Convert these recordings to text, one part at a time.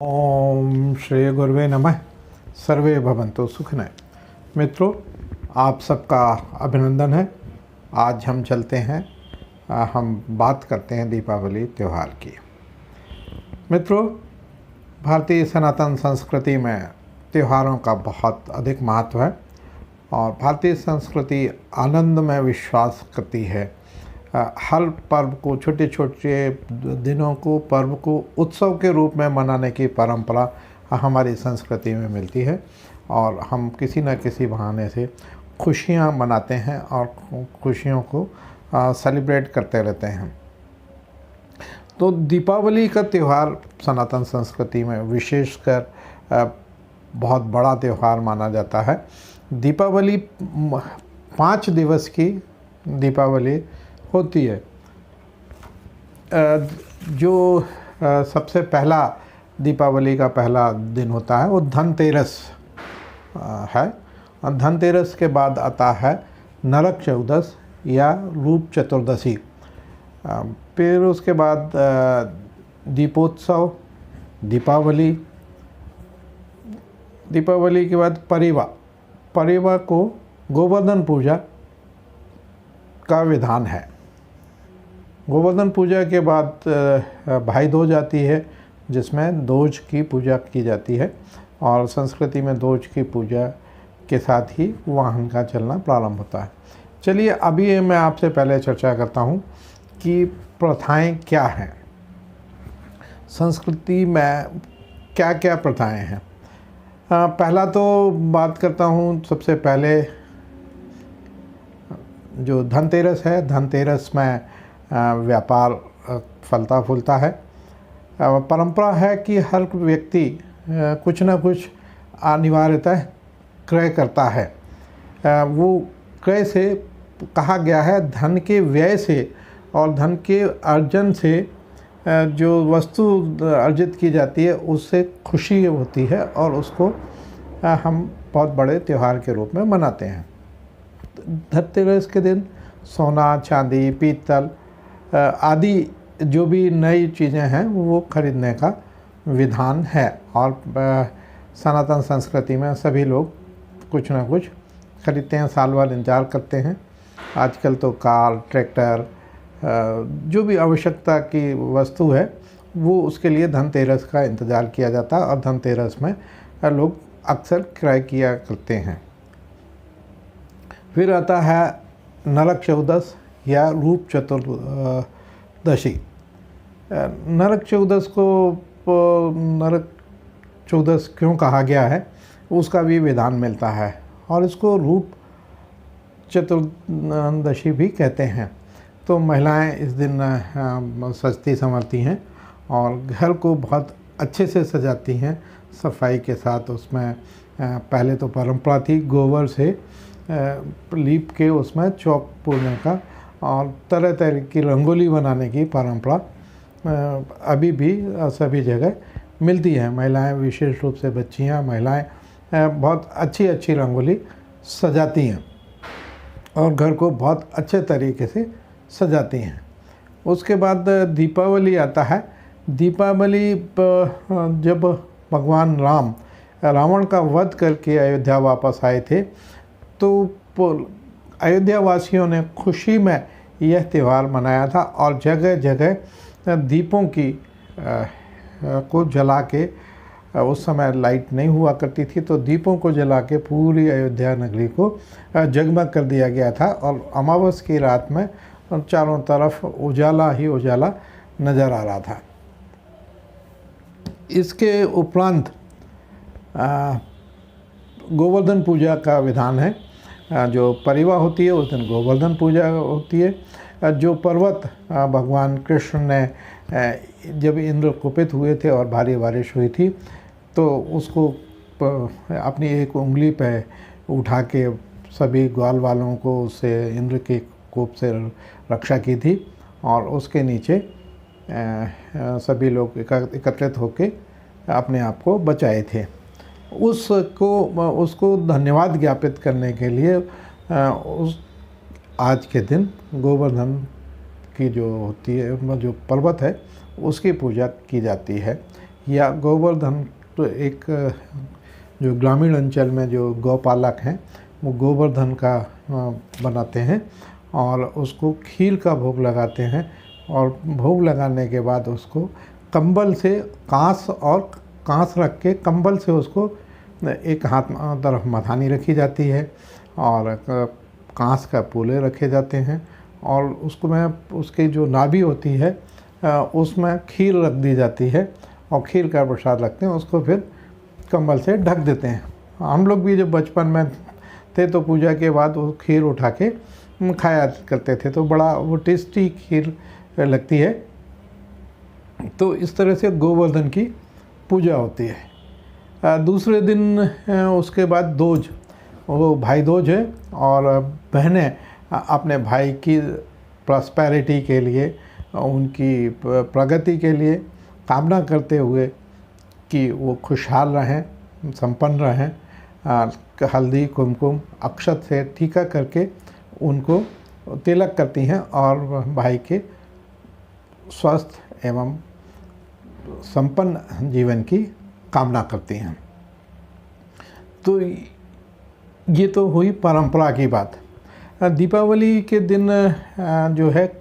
ओम श्री गुरुवे नमः। सर्वे भवन्तु सुखिनः। मित्रों, आप सबका अभिनंदन है। आज हम चलते हैं, हम बात करते हैं दीपावली त्यौहार की। मित्रों, भारतीय सनातन संस्कृति में त्योहारों का बहुत अधिक महत्व है और भारतीय संस्कृति आनंद में विश्वास करती है। हर पर्व को, छोटे छोटे दिनों को, पर्व को उत्सव के रूप में मनाने की परंपरा हमारी संस्कृति में मिलती है और हम किसी न किसी बहाने से खुशियां मनाते हैं और खुशियों को सेलिब्रेट करते रहते हैं। तो दीपावली का त्यौहार सनातन संस्कृति में विशेषकर बहुत बड़ा त्यौहार माना जाता है। दीपावली 5 दिवस की दीपावली होती है। जो सबसे पहला दीपावली का पहला दिन होता है वो धनतेरस है और धनतेरस के बाद आता है नरक चौदस या रूप चतुर्दशी। फिर उसके बाद दीपोत्सव, दीपावली के बाद परिवा को गोवर्धन पूजा का विधान है। गोवर्धन पूजा के बाद भाई दूज आती है, जिसमें दूज की पूजा की जाती है और संस्कृति में दूज की पूजा के साथ ही वाहन का चलना प्रारंभ होता है। चलिए, अभी मैं आपसे पहले चर्चा करता हूँ कि प्रथाएं क्या हैं, संस्कृति में क्या क्या प्रथाएं हैं। पहला तो बात करता हूँ, सबसे पहले जो धनतेरस है, धनतेरस में व्यापार फलता फूलता है। परंपरा है कि हर व्यक्ति कुछ न कुछ अनिवार्यतः क्रय करता है। वो क्रय से कहा गया है, धन के व्यय से और धन के अर्जन से जो वस्तु अर्जित की जाती है उससे खुशी होती है और उसको हम बहुत बड़े त्यौहार के रूप में मनाते हैं। धनतेरस के दिन सोना, चांदी, पीतल आदि जो भी नई चीज़ें हैं वो खरीदने का विधान है और सनातन संस्कृति में सभी लोग कुछ ना कुछ खरीदते हैं, साल भर इंतजार करते हैं। आजकल तो कार, ट्रैक्टर, जो भी आवश्यकता की वस्तु है वो उसके लिए धनतेरस का इंतज़ार किया जाता है और धनतेरस में लोग अक्सर क्रय किया करते हैं। फिर आता है नरक चौदस या रूप चतुर्दशी। नरक चौदस को नरक चौदस क्यों कहा गया है उसका भी विधान मिलता है और इसको रूप चतुर्दशी भी कहते हैं। तो महिलाएं इस दिन सजती संवरती हैं और घर को बहुत अच्छे से सजाती हैं, सफाई के साथ। उसमें पहले तो परंपरा थी गोबर से लीप के उसमें चौक पूरने का और तरह तरह की रंगोली बनाने की परंपरा अभी भी सभी जगह मिलती है। महिलाएं, विशेष रूप से बच्चियां, महिलाएं बहुत अच्छी अच्छी रंगोली सजाती हैं और घर को बहुत अच्छे तरीके से सजाती हैं। उसके बाद दीपावली आता है। दीपावली जब भगवान राम रावण का वध करके अयोध्या वापस आए थे तो अयोध्या वासियों ने खुशी में यह त्यौहार मनाया था और जगह जगह दीपों की को जला के, उस समय लाइट नहीं हुआ करती थी, तो दीपों को जला के पूरी अयोध्या नगरी को जगमग कर दिया गया था और अमावस की रात में चारों तरफ उजाला ही उजाला नज़र आ रहा था। इसके उपरांत गोवर्धन पूजा का विधान है। जो परिवा होती है उस दिन गोवर्धन पूजा होती है। जो पर्वत भगवान कृष्ण ने जब इंद्र कुपित हुए थे और भारी बारिश हुई थी तो उसको अपनी एक उंगली पे उठा के सभी ग्वाल वालों को उससे इंद्र के कोप से रक्षा की थी और उसके नीचे सभी लोग एकत्रित होकर अपने आप को बचाए थे। उसको धन्यवाद ज्ञापित करने के लिए आज के दिन गोवर्धन की जो होती है, जो पर्वत है, उसकी पूजा की जाती है। या गोवर्धन, तो एक जो ग्रामीण अंचल में जो गौपालक हैं वो गोवर्धन का बनाते हैं और उसको खीर का भोग लगाते हैं, और भोग लगाने के बाद उसको कंबल से कांस रख के कंबल से उसको एक हाथ तरफ मथानी रखी जाती है और कांस का पूले रखे जाते हैं, और उसको में उसकी जो नाभि होती है उसमें खीर रख दी जाती है और खीर का प्रसाद रखते हैं, उसको फिर कंबल से ढक देते हैं। हम लोग भी जब बचपन में थे तो पूजा के बाद वो खीर उठा के खाया करते थे, तो बड़ा वो टेस्टी खीर लगती है। तो इस तरह से गोवर्धन की पूजा होती है। दूसरे दिन उसके बाद दोज, वो भाई दोज है, और बहनें अपने भाई की प्रॉस्पेरिटी के लिए, उनकी प्रगति के लिए कामना करते हुए कि वो खुशहाल रहें, संपन्न रहें, हल्दी कुमकुम अक्षत से टीका करके उनको तिलक करती हैं और भाई के स्वस्थ एवं संपन्न जीवन की कामना करती हैं। तो ये तो हुई परंपरा की बात। दीपावली के दिन जो है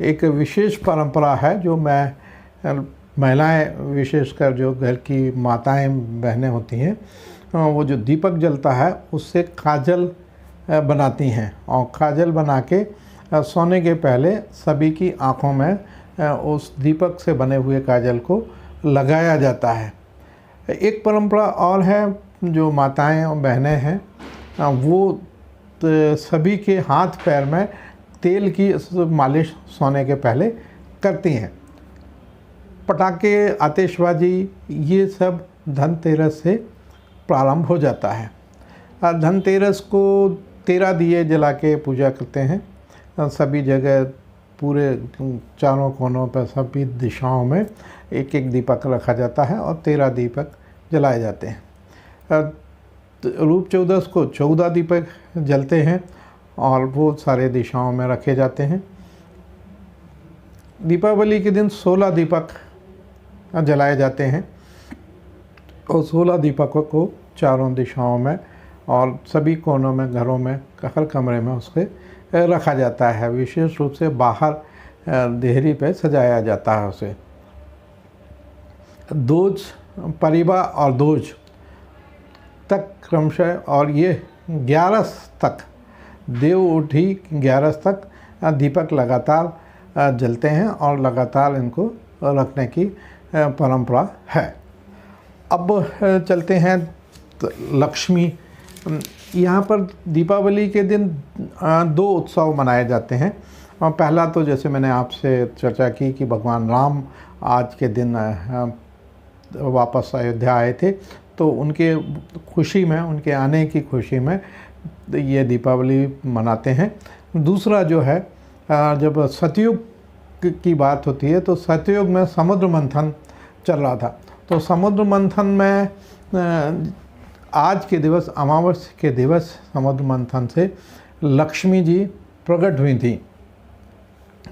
एक विशेष परंपरा है जो महिलाएं, विशेषकर जो घर की माताएं बहनें होती हैं, वो जो दीपक जलता है उससे काजल बनाती हैं, और काजल बना के सोने के पहले सभी की आँखों में उस दीपक से बने हुए काजल को लगाया जाता है। एक परंपरा और है, जो माताएं और बहनें हैं वो सभी के हाथ पैर में तेल की मालिश सोने के पहले करती हैं। पटाखे, आतिशबाजी, ये सब धनतेरस से प्रारंभ हो जाता है। धनतेरस को 13 दिए जला के पूजा करते हैं। सभी जगह पूरे चारों कोनों पर सभी दिशाओं में एक एक दीपक रखा जाता है और 13 दीपक जलाए जाते हैं। रूप चौदस को 14 दीपक जलते हैं और वो सारे दिशाओं में रखे जाते हैं। दीपावली के दिन 16 दीपक जलाए जाते हैं और 16 दीपकों को चारों दिशाओं में और सभी कोनों में, घरों में, हर कमरे में उसके रखा जाता है। विशेष रूप से बाहर देहरी पे सजाया जाता है उसे। दोज, परिबा और दोज तक क्रमशः, और ये 11 तक, देव उठी 11 तक दीपक लगातार जलते हैं और लगातार इनको रखने की परंपरा है। अब चलते हैं लक्ष्मी। यहाँ पर दीपावली के दिन 2 उत्सव मनाए जाते हैं। और पहला तो जैसे मैंने आपसे चर्चा की कि भगवान राम आज के दिन वापस अयोध्या आए थे, तो उनके खुशी में, उनके आने की खुशी में ये दीपावली मनाते हैं। दूसरा जो है, जब सतयुग की बात होती है तो सतयुग में समुद्र मंथन चल रहा था, तो समुद्र मंथन में आज के दिवस, अमावस्या के दिवस, समुद्र मंथन से लक्ष्मी जी प्रकट हुई थी।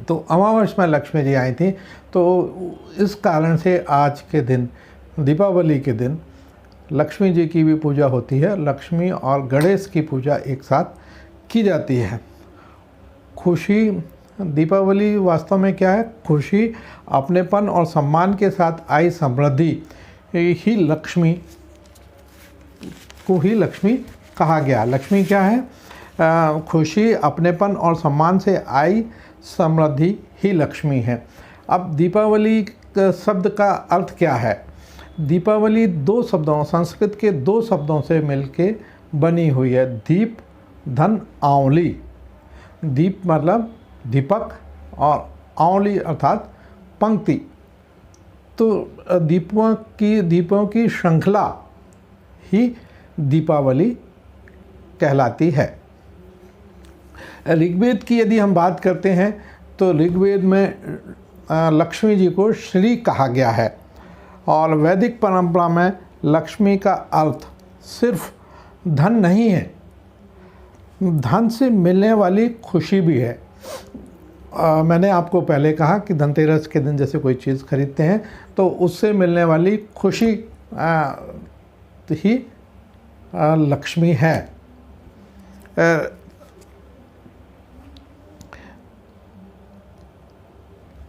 तो अमावस्या में लक्ष्मी जी आई थी, तो इस कारण से आज के दिन, दीपावली के दिन, लक्ष्मी जी की भी पूजा होती है। लक्ष्मी और गणेश की पूजा एक साथ की जाती है। खुशी, दीपावली वास्तव में क्या है? खुशी, अपनेपन और सम्मान के साथ आई समृद्धि ही लक्ष्मी को ही लक्ष्मी कहा गया। लक्ष्मी क्या है? खुशी, अपनेपन और सम्मान से आई समृद्धि ही लक्ष्मी है। अब दीपावली शब्द का अर्थ क्या है? दीपावली 2 शब्दों, संस्कृत के 2 शब्दों से मिलके बनी हुई है। दीप, धन, आंवली। दीप मतलब दीपक और आंवली अर्थात पंक्ति। तो दीपों की श्रृंखला ही दीपावली कहलाती है। ऋग्वेद की यदि हम बात करते हैं तो ऋग्वेद में लक्ष्मी जी को श्री कहा गया है, और वैदिक परंपरा में लक्ष्मी का अर्थ सिर्फ धन नहीं है, धन से मिलने वाली खुशी भी है। मैंने आपको पहले कहा कि धनतेरस के दिन जैसे कोई चीज़ खरीदते हैं तो उससे मिलने वाली खुशी ही लक्ष्मी है।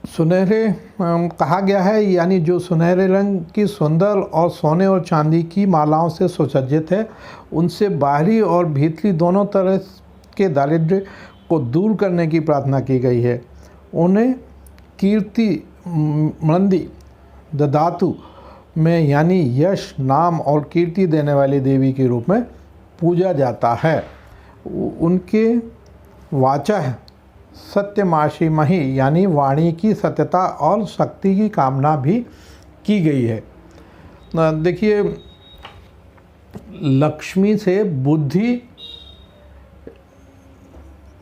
सुनहरे कहा गया है, यानी जो सुनहरे रंग की सुंदर और सोने और चांदी की मालाओं से सुसज्जित है, उनसे बाहरी और भीतरी दोनों तरह के दारिद्र्य को दूर करने की प्रार्थना की गई है। उन्हें कीर्ति मृंदी ददातु में यानी यश, नाम और कीर्ति देने वाली देवी के रूप में पूजा जाता है। उनके वाचा सत्यमाशी मही यानी वाणी की सत्यता और शक्ति की कामना भी की गई है। देखिए, लक्ष्मी से बुद्धि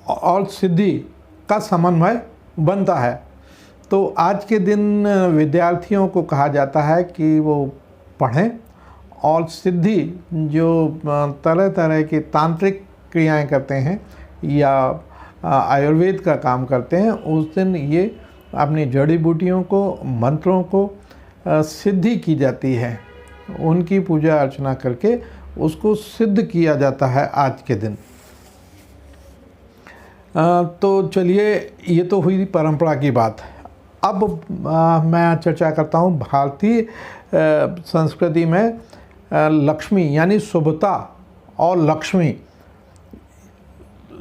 और सिद्धि का समन्वय बनता है। तो आज के दिन विद्यार्थियों को कहा जाता है कि वो पढ़ें और सिद्धि जो तरह तरह की तांत्रिक क्रियाएं करते हैं या आयुर्वेद का काम करते हैं, उस दिन ये अपनी जड़ी बूटियों को, मंत्रों को सिद्धि की जाती है। उनकी पूजा अर्चना करके उसको सिद्ध किया जाता है आज के दिन। तो चलिए, ये तो हुई परंपरा की बात। अब मैं चर्चा करता हूँ भारतीय संस्कृति में लक्ष्मी यानी शुभता और लक्ष्मी,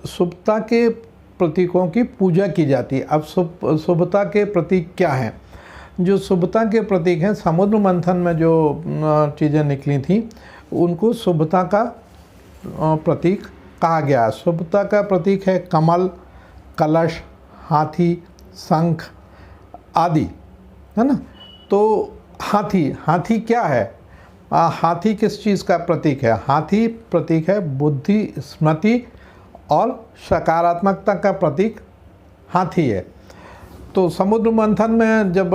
शुभता के प्रतीकों की पूजा की जाती है। अब शुभता के प्रतीक क्या हैं? जो शुभता के प्रतीक हैं, समुद्र मंथन में जो चीज़ें निकली थी उनको शुभता का प्रतीक कहा गया। शुभता का प्रतीक है कमल, कलश, हाथी, शंख आदि, है ना। तो हाथी क्या है? हाथी किस चीज़ का प्रतीक है? हाथी प्रतीक है बुद्धि, स्मृति और सकारात्मकता का प्रतीक हाथी है। तो समुद्र मंथन में जब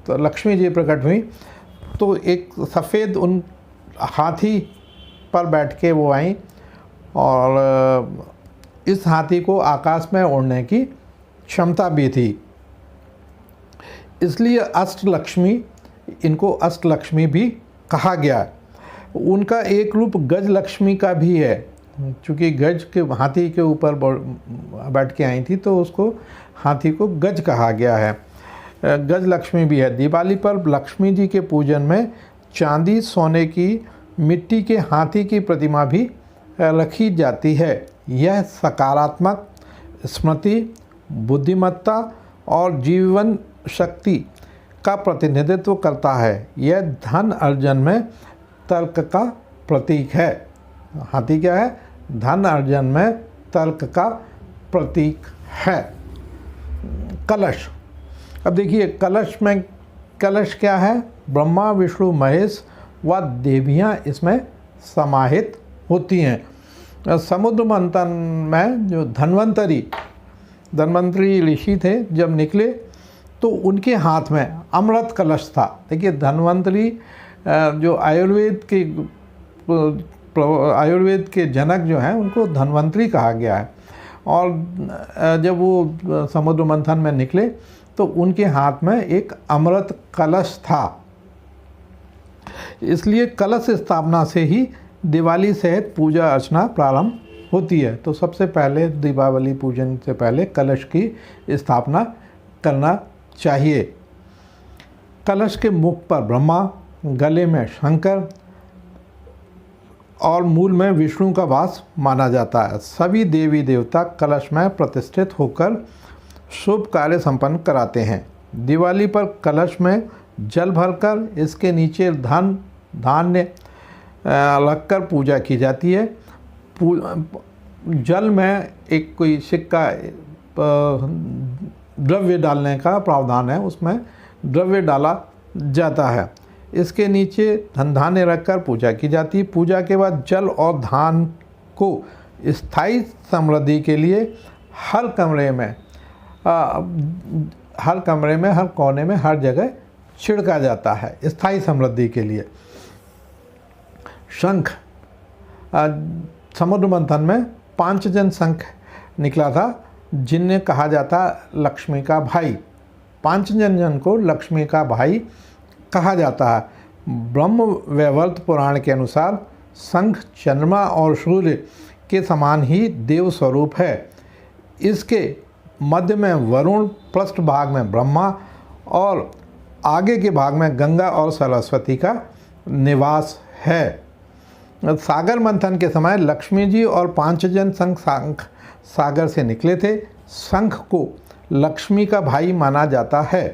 तो लक्ष्मी जी प्रकट हुई तो एक सफ़ेद उन हाथी पर बैठ के वो आई और इस हाथी को आकाश में उड़ने की क्षमता भी थी। इसलिए अष्टलक्ष्मी, इनको अष्टलक्ष्मी भी कहा गया। उनका एक रूप गज लक्ष्मी का भी है, चूँकि गज के हाथी के ऊपर बैठ के आई थी तो उसको हाथी को गज कहा गया है। गज लक्ष्मी भी है। दिवाली पर लक्ष्मी जी के पूजन में चांदी, सोने की, मिट्टी के हाथी की प्रतिमा भी रखी जाती है। यह सकारात्मक, स्मृति, बुद्धिमत्ता और जीवन शक्ति का प्रतिनिधित्व करता है। यह धन अर्जन में तर्क का प्रतीक है। हाथी क्या है? धन अर्जन में तर्क का प्रतीक है। कलश, अब देखिए कलश क्या है? ब्रह्मा, विष्णु, महेश व देवियाँ इसमें समाहित होती हैं। समुद्र मंथन में जो धन्वंतरी ऋषि थे, जब निकले तो उनके हाथ में अमृत कलश था। देखिए, धन्वंतरी जो आयुर्वेद के जनक जो हैं उनको धन्वंतरी कहा गया है। और जब वो समुद्र मंथन में निकले तो उनके हाथ में एक अमृत कलश था। इसलिए कलश स्थापना से ही दिवाली सहित पूजा अर्चना प्रारंभ होती है। तो सबसे पहले दीपावली पूजन से पहले कलश की स्थापना करना चाहिए। कलश के मुख पर ब्रह्मा, गले में शंकर और मूल में विष्णु का वास माना जाता है। सभी देवी देवता कलश में प्रतिष्ठित होकर शुभ कार्य संपन्न कराते हैं। दिवाली पर कलश में जल भरकर इसके नीचे धान्य रखकर पूजा की जाती है। जल में एक कोई सिक्का द्रव्य डालने का प्रावधान है, उसमें द्रव्य डाला जाता है। इसके नीचे धान्य रखकर पूजा की जाती है। पूजा के बाद जल और धान को स्थायी समृद्धि के लिए हर कमरे में, हर कोने में, हर जगह छिड़का जाता है स्थायी समृद्धि के लिए। शंख, समुद्र मंथन में 5 जन शंख निकला था जिन्हें कहा जाता लक्ष्मी का भाई। पांचजन्य को लक्ष्मी का भाई कहा जाता है। ब्रह्म वैवर्त पुराण के अनुसार शंख चंद्रमा और सूर्य के समान ही देव स्वरूप है। इसके मध्य में वरुण, पृष्ठ भाग में ब्रह्मा और आगे के भाग में गंगा और सरस्वती का निवास है। सागर मंथन के समय लक्ष्मी जी और पांचजन शंख सागर से निकले थे। शंख को लक्ष्मी का भाई माना जाता है।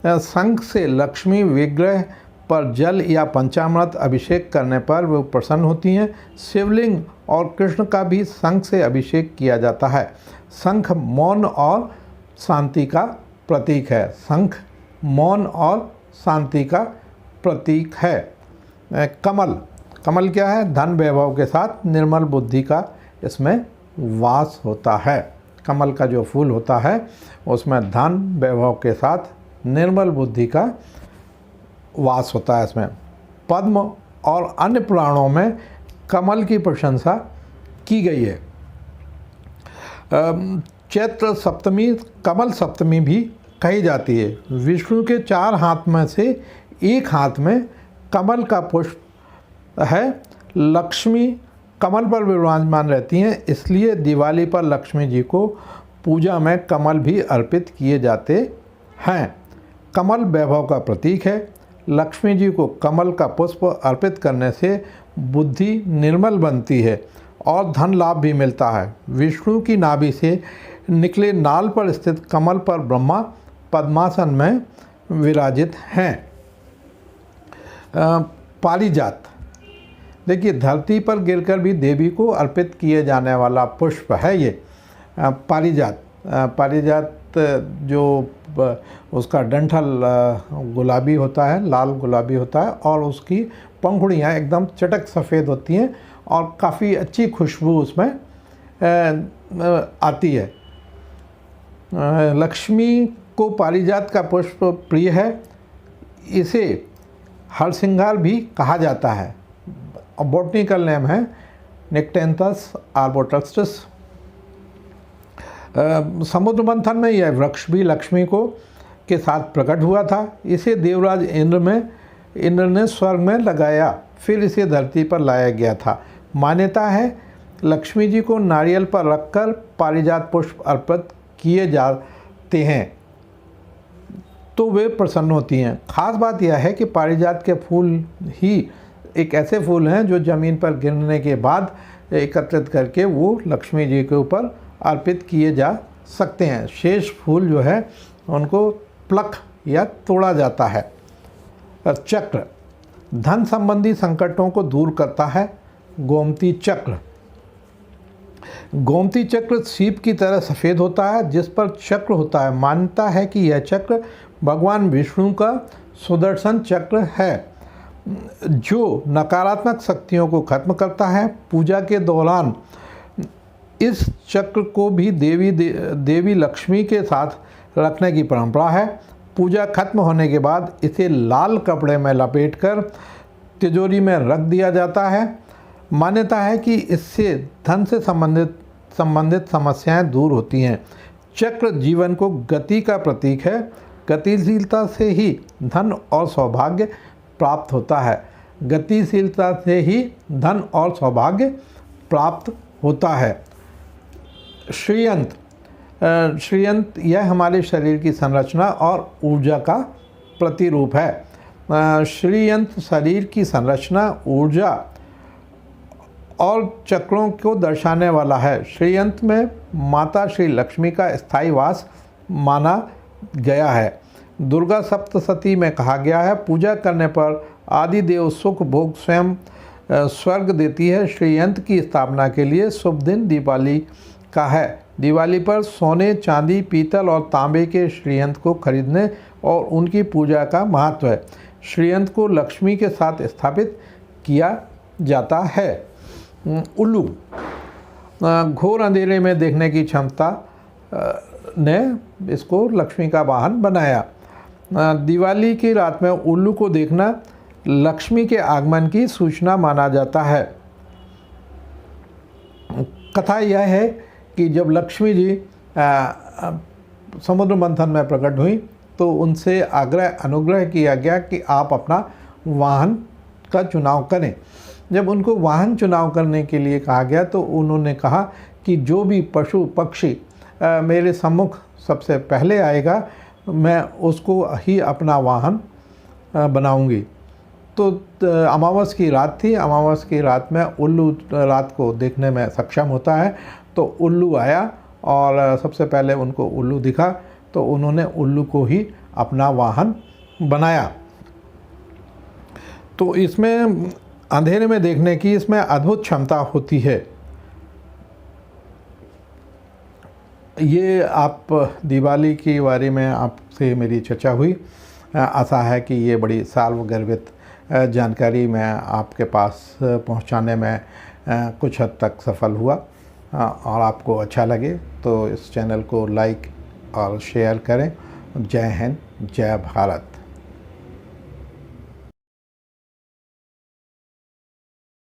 शंख से लक्ष्मी विग्रह पर जल या पंचामृत अभिषेक करने पर वो प्रसन्न होती हैं। शिवलिंग और कृष्ण का भी शंख से अभिषेक किया जाता है। शंख मौन और शांति का प्रतीक है। शंख मौन और शांति का प्रतीक है। कमल क्या है? धन वैभव के साथ निर्मल बुद्धि का इसमें वास होता है। कमल का जो फूल होता है उसमें धन वैभव के साथ निर्मल बुद्धि का वास होता है। इसमें पद्म और अन्य पुराणों में कमल की प्रशंसा की गई है। चैत्र सप्तमी कमल सप्तमी भी कही जाती है। विष्णु के 4 हाथ में से एक हाथ में कमल का पुष्प है। लक्ष्मी कमल पर विराजमान रहती हैं, इसलिए दिवाली पर लक्ष्मी जी को पूजा में कमल भी अर्पित किए जाते हैं। कमल वैभव का प्रतीक है। लक्ष्मी जी को कमल का पुष्प अर्पित करने से बुद्धि निर्मल बनती है और धन लाभ भी मिलता है। विष्णु की नाभि से निकले नाल पर स्थित कमल पर ब्रह्मा पद्मासन में विराजित हैं। पारिजात, देखिए धरती पर गिरकर भी देवी को अर्पित किए जाने वाला पुष्प है ये पारिजात। पारिजात जो उसका डंठल गुलाबी होता है, लाल गुलाबी होता है और उसकी पंखुड़ियाँ एकदम चटक सफ़ेद होती हैं और काफ़ी अच्छी खुशबू उसमें आती है। लक्ष्मी को पारिजात का पुष्प प्रिय है। इसे हरसिंगार भी कहा जाता है। बॉटनिकल नेम है निक्टेंथस आर्बोटस्टिस। समुद्र मंथन में यह वृक्ष भी लक्ष्मी को के साथ प्रकट हुआ था। इसे देवराज इंद्र ने स्वर्ग में लगाया, फिर इसे धरती पर लाया गया था। मान्यता है लक्ष्मी जी को नारियल पर रखकर पारिजात पुष्प अर्पित किए जाते हैं तो वे प्रसन्न होती हैं। खास बात यह है कि पारिजात के फूल ही एक ऐसे फूल हैं जो ज़मीन पर गिरने के बाद एकत्रित करके वो लक्ष्मी जी के ऊपर अर्पित किए जा सकते हैं। शेष फूल जो है उनको प्लक या तोड़ा जाता है। चक्र धन संबंधी संकटों को दूर करता है। गोमती चक्र, गोमती चक्र सीप की तरह सफ़ेद होता है जिस पर चक्र होता है। मान्यता है कि यह चक्र भगवान विष्णु का सुदर्शन चक्र है जो नकारात्मक शक्तियों को खत्म करता है। पूजा के दौरान इस चक्र को भी देवी लक्ष्मी के साथ रखने की परंपरा है। पूजा खत्म होने के बाद इसे लाल कपड़े में लपेटकर तिजोरी में रख दिया जाता है। मान्यता है कि इससे धन से संबंधित समस्याएं दूर होती हैं। चक्र जीवन को गति का प्रतीक है। गतिशीलता से ही धन और सौभाग्य प्राप्त होता है। गतिशीलता से ही धन और सौभाग्य प्राप्त होता है। श्रीयंत यह हमारे शरीर की संरचना और ऊर्जा का प्रतिरूप है। श्रीयंत शरीर की संरचना, ऊर्जा और चक्रों को दर्शाने वाला है। श्रीयंत में माता श्री लक्ष्मी का स्थायी वास माना गया है। दुर्गा सप्तशती में कहा गया है, पूजा करने पर आदि देव सुख भोग स्वयं स्वर्ग देती है। श्रीयंत की स्थापना के लिए शुभ दिन दिवाली का है। दिवाली पर सोने, चांदी, पीतल और तांबे के श्रीयंत को खरीदने और उनकी पूजा का महत्व है। श्रीयंत को लक्ष्मी के साथ स्थापित किया जाता है। उल्लू घोर अंधेरे में देखने की क्षमता ने इसको लक्ष्मी का वाहन बनाया। दिवाली की रात में उल्लू को देखना लक्ष्मी के आगमन की सूचना माना जाता है। कथा यह है कि जब लक्ष्मी जी समुद्र मंथन में प्रकट हुई तो उनसे अनुग्रह किया गया कि आप अपना वाहन का चुनाव करें। जब उनको वाहन चुनाव करने के लिए कहा गया तो उन्होंने कहा कि जो भी पशु पक्षी मेरे सम्मुख सबसे पहले आएगा मैं उसको ही अपना वाहन बनाऊंगी। तो अमावस की रात थी। अमावस की रात में उल्लू रात को देखने में सक्षम होता है, तो उल्लू आया और सबसे पहले उनको उल्लू दिखा तो उन्होंने उल्लू को ही अपना वाहन बनाया। तो इसमें अंधेरे में देखने की इसमें अद्भुत क्षमता होती है। ये आप दिवाली के बारे में आपसे मेरी चर्चा हुई। आशा है कि ये बड़ी सार्वगर्भित जानकारी मैं आपके पास पहुंचाने में कुछ हद तक सफल हुआ और आपको अच्छा लगे तो इस चैनल को लाइक और शेयर करें। जय हिंद, जय भारत।